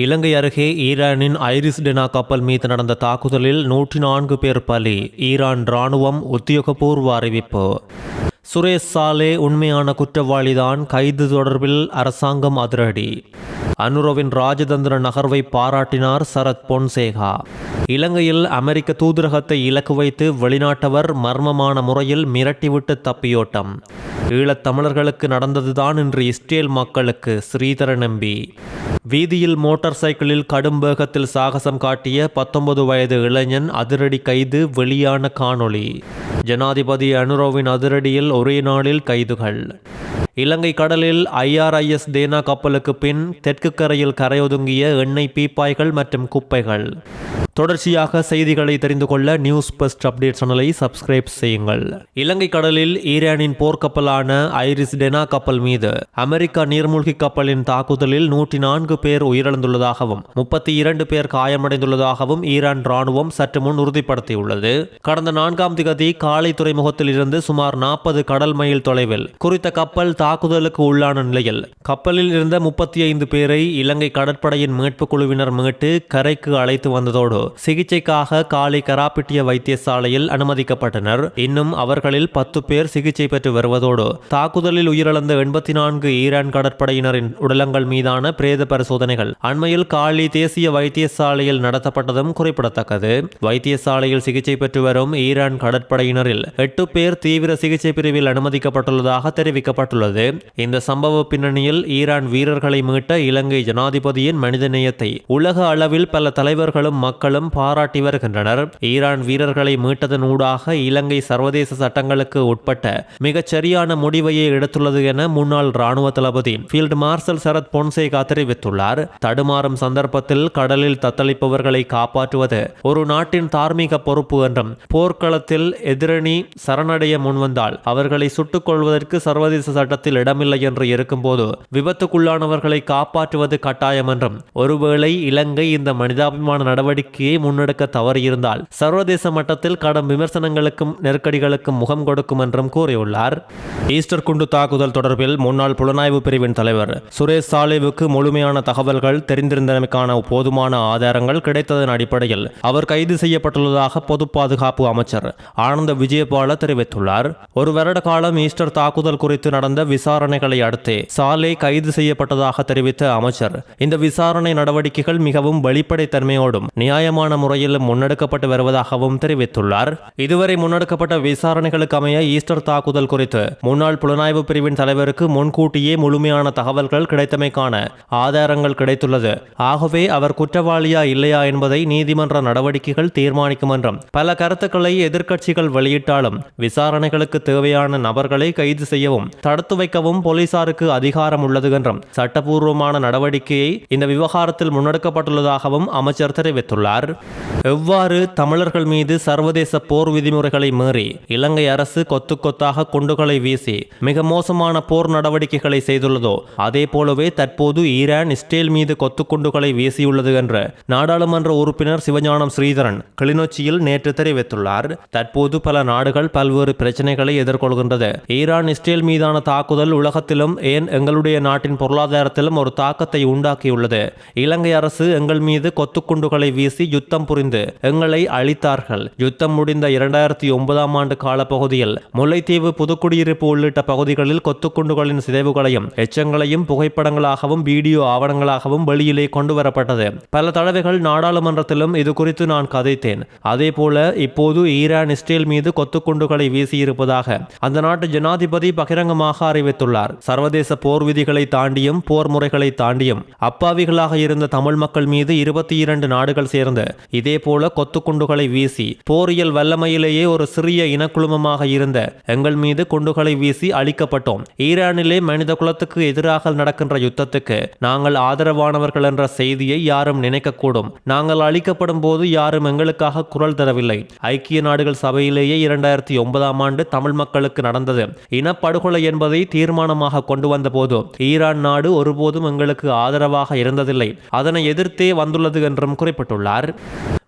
இலங்கை அருகே ஈரானின் ஐரிஸ் டெனா கப்பல் மீது நடந்த தாக்குதலில் 104 பேர் பலி. ஈரான் இராணுவம் உத்தியோகபூர்வ அறிவிப்பு. சுரேஷ் சாலே உண்மையான குற்றவாளிதான், கைது தொடர்பில் அரசாங்கம் அதிரடி. அனுரவின் ராஜதந்திர நகர்வை பாராட்டினார் சரத் பொன்சேகா. இலங்கையில் அமெரிக்க தூதரகத்தை இலக்கு வைத்து வெளிநாட்டவர் மர்மமான முறையில் மிரட்டிவிட்டு தப்பியோட்டம். ஈழத் தமிழர்களுக்கு நடந்ததுதான் இன்று இஸ்ரேல் மக்களுக்கு, ஸ்ரீதரன் எம்பி. வீதியில் மோட்டார் சைக்கிளில் கடும் வேகத்தில் சாகசம் காட்டிய 19 வயது இளைஞன் அதிரடி கைது, வெளியான காணொளி. ஜனாதிபதி அனுரவின் அதிரடியில் ஒரே நாளில் கைதுகள். இலங்கை கடலில் IRIS டேனா கப்பலுக்கு பின் தெற்கு கரையில் கரையொதுங்கிய எண்ணெய் பீப்பாய்கள் மற்றும் குப்பைகள். தொடர்ச்சியாக செய்திகளை தெரிந்து கொள்ள நியூஸ் ஃபர்ஸ்ட் அப்டேட் சேனலை சப்ஸ்கிரைப் செய்யுங்கள். இலங்கை கடலில் ஈரானின் போர்க்கப்பலான ஐரிஸ் டெனா கப்பல் மீது அமெரிக்கா நீர்மூழ்கி கப்பலின் தாக்குதலில் 104 பேர் உயிரிழந்துள்ளதாகவும் 32 பேர் காயமடைந்துள்ளதாகவும் ஈரான் இராணுவம் சற்று முன் உறுதிப்படுத்தியுள்ளது. கடந்த 4ஆம் திகதி காலை துறைமுகத்தில் இருந்து சுமார் 40 கடல் மைல் தொலைவில் குறித்த கப்பல் தாக்குதலுக்கு உள்ளான நிலையில் கப்பலில் இருந்த 35 பேரை இலங்கை கடற்படையின் மீட்பு குழுவினர் மீட்டு கரைக்கு அழைத்து வந்ததோடு சிகிச்சைக்காக காலை கராப்பிட்டிய வைத்தியசாலையில் அனுமதிக்கப்பட்டனர். இன்னும் அவர்களில் 10 பேர் சிகிச்சை பெற்று வருவதோடு தாக்குதலில் உயிரிழந்த 84 ஈரான் கடற்படையினரின் உடலங்கள் மீதான பிரேத பரிசோதனைகள் அண்மையில் காலி தேசிய வைத்தியசாலையில் நடத்தப்பட்டதும் குறிப்பிடத்தக்கது. வைத்தியசாலையில் சிகிச்சை பெற்று வரும் ஈரான் கடற்படையினரில் 8 பேர் தீவிர சிகிச்சை பிரிவில் அனுமதிக்கப்பட்டுள்ளதாக தெரிவிக்கப்பட்டுள்ளது. இந்த சம்பவ பின்னணியில் ஈரான் வீரர்களை மீட்ட இலங்கை ஜனாதிபதியின் மனிதநேயத்தை உலக அளவில் பல தலைவர்களும் மக்களும் பாராட்டி வருகின்றனர். ஈரான் வீரர்களை மீட்டதன் ஊடாக இலங்கை சர்வதேச சட்டங்களுக்கு உட்பட்ட மிகச் சரியான முடிவையே எடுத்துள்ளது என முன்னாள் ராணுவ தளபதி ஃபீல்ட் மார்ஷல் சரத் பொன்சேகா தெரிவித்துள்ளார். தடுமாறும் சந்தர்ப்பத்தில் கடலில் தத்தளிப்பவர்களை காப்பாற்றுவது ஒரு நாட்டின் தார்மீக பொறுப்பு என்றும் போர்க்களத்தில் எதிரணி சரணடைய முன்வந்தால் அவர்களை சுட்டுக் கொள்வதற்கு சர்வதேச சட்டத்தில் இடமில்லை என்று இருக்கும்போது விபத்துக்குள்ளானவர்களை காப்பாற்றுவது கட்டாயம் என்றும், ஒருவேளை இலங்கை இந்த மனிதாபிமான நடவடிக்கையை முன்னெடுக்க தவறியிருந்தால் சர்வதேச மட்டத்தில் கடும் விமர்சனங்களுக்கும் நெருக்கடிகளுக்கும் முகம் கொடுக்கும் என்றும் கூறியுள்ளார். ஈஸ்டர் குண்டு தாக்குதல் தொடர்பில் முன்னாள் புலனாய்வு பிரிவின் தலைவர் சுரேஷ் சாலேவுக்கு முழுமையான தகவல்கள் தெரிந்திருந்தமைக்கான போதுமான ஆதாரங்கள் கிடைத்ததன் அடிப்படையில் அவர் கைது செய்யப்பட்டுள்ளதாக பொது பாதுகாப்பு அமைச்சர் ஆனந்த விஜயபால தெரிவித்துள்ளார். ஒரு வருட காலம் ஈஸ்டர் தாக்குதல் குறித்து நடந்த விசாரணைகளை அடுத்தே சாலே கைது செய்யப்பட்டதாக தெரிவித்த அமைச்சர், இந்த விசாரணை நடவடிக்கைகள் மிகவும் வெளிப்படைத்தன்மையோடும் நியாயமான முறையில் முன்னெடுக்கப்பட்டு வருவதாகவும் தெரிவித்துள்ளார். இதுவரை முன்னெடுக்கப்பட்ட விசாரணைகளுக்கு அமைய ஈஸ்டர் தாக்குதல் குறித்து முன்னாள் புலனாய்வு பிரிவின் தலைவருக்கு முன்கூட்டியே முழுமையான தகவல்கள் கிடைத்தமைக்கான ஆதாரங்கள் கிடைத்துள்ளது. ஆகவே அவர் குற்றவாளியா இல்லையா என்பதை நீதிமன்ற நடவடிக்கைகள் தீர்மானிக்கும் என்றும், பல கருத்துக்களை எதிர்க்கட்சிகள் வெளியிட்டாலும் விசாரணைகளுக்கு தேவையான நபர்களை கைது செய்யவும் தடுத்து வைக்கவும் போலீசாருக்கு அதிகாரம் உள்ளது என்றும், சட்டபூர்வமான நடவடிக்கையை இந்த விவகாரத்தில் முன்னெடுக்கப்பட்டுள்ளதாகவும் அமைச்சர் தெரிவித்துள்ளார். எவ்வாறு தமிழர்கள் மீது சர்வதேச போர் விதிமுறைகளை மீறி இலங்கை அரசு கொத்து கொத்தாக குண்டுகளை வீசி மிக மோசமான போர் நடவடிக்கைகளை செய்துள்ளதோ அதே போலவே தற்போது ஈரான் இஸ்ரேல் மீது கொத்து குண்டுகளை வீசியுள்ளது என்று நாடாளுமன்ற உறுப்பினர் சிவஞானம் ஸ்ரீதரன் கிளிநொச்சியில் நேற்று தெரிவித்துள்ளார். தற்போது பல நாடுகள் பல்வேறு பிரச்சனைகளை எதிர்கொள்கின்றது. ஈரான் இஸ்ரேல் மீதான தாக்குதல் உலகத்திலும் ஏன் எங்களுடைய நாட்டின் பொருளாதாரத்திலும் ஒரு தாக்கத்தை உண்டாக்கியுள்ளது. இலங்கை அரசு எங்கள் மீது கொத்துக்குண்டுகளை வீசி யுத்தம் புரிந்து எங்களை அழித்தார்கள். யுத்தம் முடிந்த 2009ஆம் ஆண்டு காலப்பகுதியில் முல்லைத்தீவு, புதுக்குடியிருப்பு உள்ளிட்ட பகுதிகளில் கொத்துக்குண்டுகளின் சிதைவுகளையும் எச்சங்களையும் புகைப்படங்களாகவும் வீடியோ ஆவணங்களாகவும் வெளியிலே கொண்டு வரப்பட்டது. பல தடவைகள் நாடாளுமன்றத்திலும் இது குறித்து நான் கதைத்தேன். அதே போல இப்போது ஈரான் இஸ்ரேல் மீது கொத்துக்குண்டுகளை வீசியிருப்பதாக அந்த நாட்டு ஜனாதிபதி பகிரங்கமாக அறிவித்துள்ளார். சர்வதேச போர் விதிகளை தாண்டியும் போர் முறைகளை தாண்டியும் அப்பாவிகளாக இருந்த தமிழ் மக்கள் மீது 22 நாடுகள் சேர்ந்து இதே போல கொத்துக்குண்டுகளை வீசி போரியல் வல்லமையிலேயே ஒரு சிறிய இனக்குழுமமாக இருந்த எங்கள் மீது குண்டுகளை வீசி அழிக்கப்பட்டோம். ஈரானிலே மனித குலத்துக்கு எதிராக நடக்கின்ற யுத்தத்துக்கு நாங்கள் ஆதரவானவர்கள் என்ற செய்தியை யாரும் நினைக்கக்கூடும். நாங்கள் அழிக்கப்படும் போது யாரும் எங்களுக்காக குரல் தரவில்லை. ஐக்கிய நாடுகள் சபையிலேயே 2009ஆம் ஆண்டு தமிழ் மக்களுக்கு நடந்தது இனப்படுகொலை என்பதை தீர்மானமாக கொண்டு வந்த போது ஈரான் நாடு ஒருபோதும் எங்களுக்கு ஆதரவாக இருந்ததில்லை. அதனை எதிர்த்தே வந்துள்ளது என்றும் குறிப்பிட்டுள்ளார்.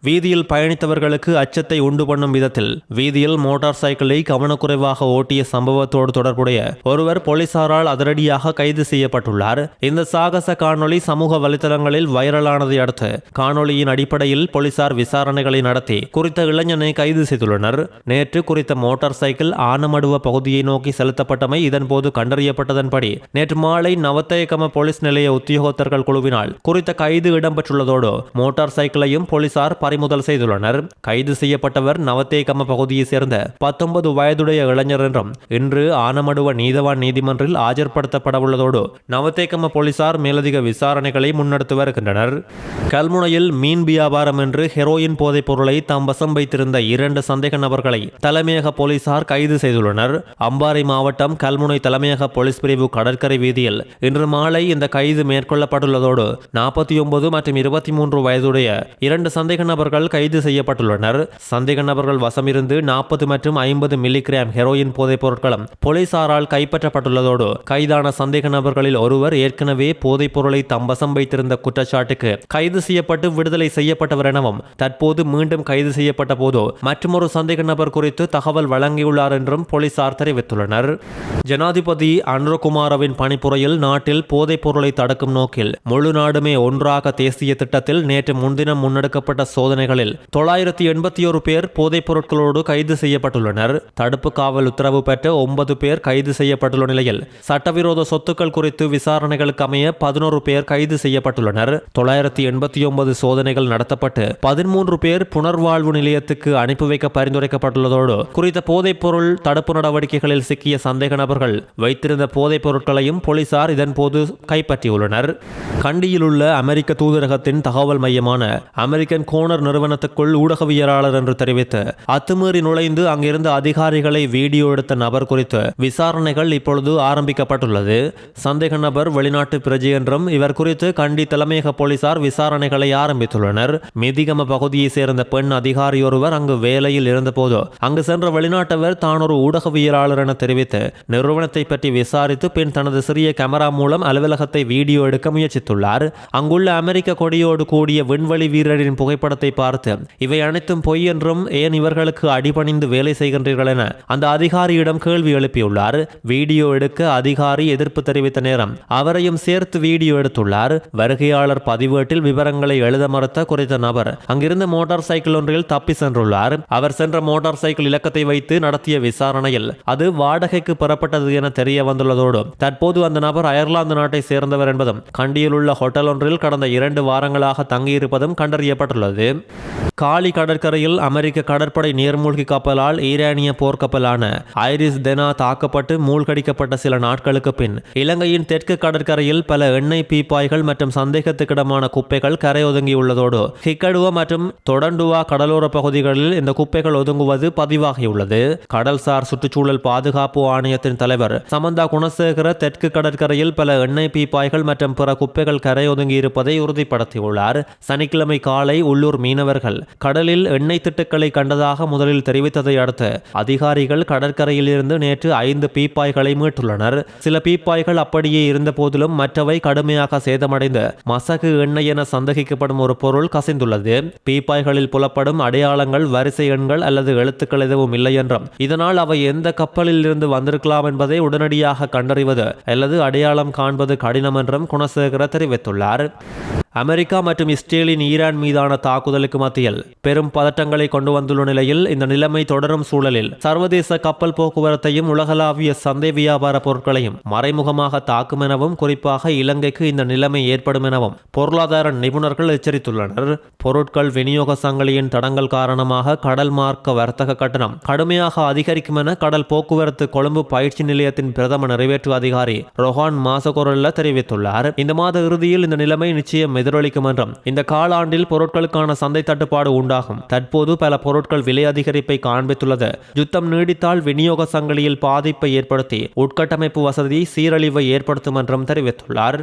வீதியில் பயணித்தவர்களுக்கு அச்சத்தை உண்டு பண்ணும் விதத்தில் வீதியில் மோட்டார் சைக்கிளை கவனக்குறைவாக ஓட்டிய சம்பவத்தோடு தொடர்புடைய ஒருவர் போலீசாரால் அதிரடியாக கைது செய்யப்பட்டுள்ளார். இந்த சாகச காணொளி சமூக வலைதளங்களில் வைரலானதை அடுத்து காணொளியின் அடிப்படையில் போலீசார் விசாரணைகளை நடத்தி குறித்த இளைஞனை கைது செய்துள்ளனர். நேற்று குறித்த மோட்டார் சைக்கிள் ஆனமடுவ பகுதியை நோக்கி செலுத்தப்பட்டமை இதன்போது கண்டறியப்பட்டதன்படி நேற்று மாலை நவத்தேகம போலீஸ் நிலைய உத்தியோகத்தர்கள் குழுவினால் குறித்த கைது இடம்பெற்றுள்ளதோடு மோட்டார் சைக்கிளையும் போலீசார் பறிமுதல் செய்துள்ளனர். கைது செய்யப்பட்டவர் நவத்தேகம பகுதியை சேர்ந்த 19 வயதுடைய இளைஞர் என்றும் இன்று ஆனமடுவ நீதவான் நீதிமன்றில் ஆஜர்படுத்தப்படவுள்ளதோடு நவத்தேகம போலீசார் மேலதிக விசாரணைகளை முன்னெடுத்து வருகின்றனர். கல்முனையில் மீன் வியாபாரம் என்று ஹெரோயின் போதைப் பொருளை தாம் வசம் வைத்திருந்த 2 சந்தேக நபர்களை தலைமையக போலீசார் கைது செய்துள்ளனர். அம்பாறை மாவட்டம் கல்முனை தலைமையக போலீஸ் பிரிவு கடற்கரை வீதியில் இன்று மாலை இந்த கைது மேற்கொள்ளப்பட்டுள்ளதோடு 49 மற்றும் 23 வயதுடைய 2 சந்தேக நபர்கள் கைது செய்யப்பட்டுள்ளனர். சந்தேக நபர்கள் வசமிருந்து 40 மற்றும் 50 மில்லிகிராம் ஹெரோயின் போதைப் பொருட்களும் போலீசாரால் கைப்பற்றப்பட்டுள்ளதோடு கைதான சந்தேக நபர்களில் ஒருவர் ஏற்கனவே போதைப் பொருளை தம் வசம் வைத்திருந்த குற்றச்சாட்டுக்கு கைது செய்யப்பட்டு விடுதலை செய்யப்பட்டவர் எனவும் தற்போது மீண்டும் கைது செய்யப்பட்ட போது மற்றொரு சந்தேக நபர் குறித்து தகவல் வழங்கியுள்ளார் என்றும் போலீசார் தெரிவித்துள்ளனர். ஜனாதிபதி அனுரகுமாரவின் பணிப்புரையில் நாட்டில் போதைப் பொருளை தடுக்கும் நோக்கில் முழு நாடுமே ஒன்றாக தேசிய திட்டத்தில் நேற்று முன்தினம் முன்னெடுக்கப்பட்ட சோதனைகளில் 981 பேர் போதைப் பொருட்களோடு கைது செய்யப்பட்டுள்ளனர். தடுப்பு காவல் உத்தரவு பெற்ற 9 பேர் கைது செய்யப்பட்டுள்ள நிலையில் சட்டவிரோத சொத்துக்கள் குறித்து விசாரணைகளுக்கு அமைய 11 பேர் கைது செய்யப்பட்டுள்ளனர். 989 சோதனைகள் நடத்தப்பட்டு 13 பேர் புனர்வாழ்வு நிலையத்துக்கு அனுப்பி வைக்க பரிந்துரைக்கப்பட்டுள்ளதோடு குறித்த போதைப் பொருள் தடுப்பு நடவடிக்கைகளில் சிக்கிய சந்தேக நபர்கள் வைத்திருந்த போதைப் பொருட்களையும் போலீசார் இதன்போது கைப்பற்றியுள்ளனர். கண்டியில் உள்ள அமெரிக்க தூதரகத்தின் தகவல் மையமான அமெரிக்கன் கோனர் நிறுவனத்துக்குள் ஊடகவியலாளர் என்று தெரிவித்து அத்துமீறி நுழைந்து அங்கிருந்த அதிகாரிகளை வீடியோ எடுத்த நபர் குறித்து விசாரணைகள் இப்பொழுது ஆரம்பிக்கப்பட்டுள்ளது. சந்தேக நபர் வெளிநாட்டு பிரஜை என்றும் இவர் குறித்து கண்டி தலைமையக போலீசார் விசாரணைகளை ஆரம்பித்துள்ளனர். மிதிகம பகுதியை சேர்ந்த பெண் அதிகாரி ஒருவர் அங்கு வேலையில் இருந்தபோது அங்கு சென்ற வெளிநாட்டவர் தான் ஒரு ஊடகவியலாளர் என தெரிவித்து நிறுவனத்தை பற்றி விசாரித்து பின் தனது சிறிய கேமரா மூலம் அலுவலகத்தை வீடியோ எடுக்க முயற்சித்துள்ளார். அங்குள்ள அமெரிக்க கொடியோடு கூடிய விண்வெளி வீரரின் புகைப்படத்தை பார்த்து இவை அனைத்தும் பொய் என்றும் ஏன் இவர்களுக்கு அடிபணிந்து வேலை செய்கின்றீர்கள் என அந்த அதிகாரியிடம் கேள்வி எழுப்பியுள்ளார். வீடியோ எடுக்க அதிகாரி எதிர்ப்பு தெரிவித்த நேரம் அவரையும் சேர்த்து வீடியோ எடுத்துள்ளார். வருகையாளர் பதிவேட்டில் விவரங்களை எழுத மறுத்த குறித்த நபர் அங்கிருந்த மோட்டார் சைக்கிள் ஒன்றில் தப்பி சென்றுள்ளார். அவர் சென்ற மோட்டார் சைக்கிள் இலக்கத்தை வைத்து நடத்திய விசாரணையில் அது வாடகைக்கு பெறப்பட்டது என தெரிய வந்துள்ளதோடு தற்போது அந்த நபர் அயர்லாந்து நாட்டை சேர்ந்தவர் என்பதும் கண்டியில் உள்ள ஹோட்டல் ஒன்றில் கடந்த 2 வாரங்களாக தங்கியிருப்பதும் கண்டறியப்பட்டுள்ளது. காலி கடற்கரையில் அமெரிக்க கடற்படை நீர்மூழ்கி கப்பலால் ஈரானிய போர்க்கப்பலான ஐரிஸ் டெனா தாக்கப்பட்டு மூழ்கடிக்கப்பட்ட சில நாட்களுக்கு பின் இலங்கையின் தெற்கு கடற்கரையில் பல எண்ணெய் பீப்பாய்கள் மற்றும் சந்தேகத்துக்கிடமான குப்பைகள் கரை ஒதுங்கியுள்ளதோடு ஹிக்கடுவ மற்றும் தொடண்டுவா கடலோர பகுதிகளில் இந்த குப்பைகள் ஒதுங்குவது பதிவாகியுள்ளது. கடல்சார் சுற்றுச்சூழல் பாதுகாப்பு ஆணையத்தின் தலைவர் சமந்தா குணசேகர தெற்கு கடற்கரையில் பல எண்ணெய் பீப்பாய்கள் மற்றும் பிற குப்பைகள் கரை ஒதுங்கி இருப்பதை உறுதிப்படுத்தியுள்ளார். சனிக்கிழமை காலை உள்ளூர் மீனவர்கள் கடலில் எண்ணெய் திட்டுக்களை கண்டதாக முதலில் தெரிவித்ததை அடுத்து அதிகாரிகள் கடற்கரையில் இருந்து நேற்று 5 பீப்பாய்களை மீட்டுள்ளனர். சில பீப்பாய்கள் அப்படியே இருந்த போதிலும் மற்றவை கடுமையாக சேதமடைந்து மசகு எண்ணெய் என சந்தேகிக்கப்படும் ஒரு பொருள் கசிந்துள்ளது. பீப்பாய்களில் புலப்படும் அடையாளங்கள் வரிசை எண்கள் அல்லது எழுத்துக்கள் எதுவும் இல்லை என்றும் இதனால் அவை எந்த கப்பலில் இருந்து வந்திருக்கலாம் என்பதை உடனடியாக கண்டறிவது அல்லது அடையாளம் காண்பது கடினம் என்றும் குணசேகர தெரிவித்துள்ளார். அமெரிக்கா மற்றும் இஸ்ரேலின் ஈரான் மீதான தாக்குதலுக்கு மத்தியில் பெரும் பதட்டங்களை கொண்டு வந்துள்ள நிலையில் இந்த நிலைமை தொடரும் சூழலில் சர்வதேச கப்பல் போக்குவரத்தையும் உலகளாவிய சந்தை வியாபார பொருட்களையும் மறைமுகமாக தாக்கும் எனவும் குறிப்பாக இலங்கைக்கு இந்த நிலைமை ஏற்படும் எனவும் பொருளாதார நிபுணர்கள் எச்சரித்துள்ளனர். பொருட்கள் விநியோக சங்கிலியின் தடங்கள் காரணமாக கடல் மார்க்க வர்த்தக கட்டணம் கடுமையாக அதிகரிக்கும் என கடல் போக்குவரத்து கொழும்பு பயிற்சி நிலையத்தின் பிரதம நிறைவேற்று அதிகாரி ரொஹான் மாசகொரல்ல தெரிவித்துள்ளார். இந்த மாத இறுதியில் இந்த நிலைமை நிச்சயம் எதிரொலிக்கும் என்றும் இந்த காலாண்டில் பொருட்களுக்கான சந்தை தட்டுப்பாடு உண்டாகும். தற்போது பல பொருட்கள் விலை அதிகரிப்பை காண்பித்துள்ளது. யுத்தம் நீடித்தால் விநியோக சங்கிலியில் பாதிப்பை ஏற்படுத்தி உட்கட்டமைப்பு வசதி சீரழிவை ஏற்படுத்தும் என்றும் தெரிவித்துள்ளார்.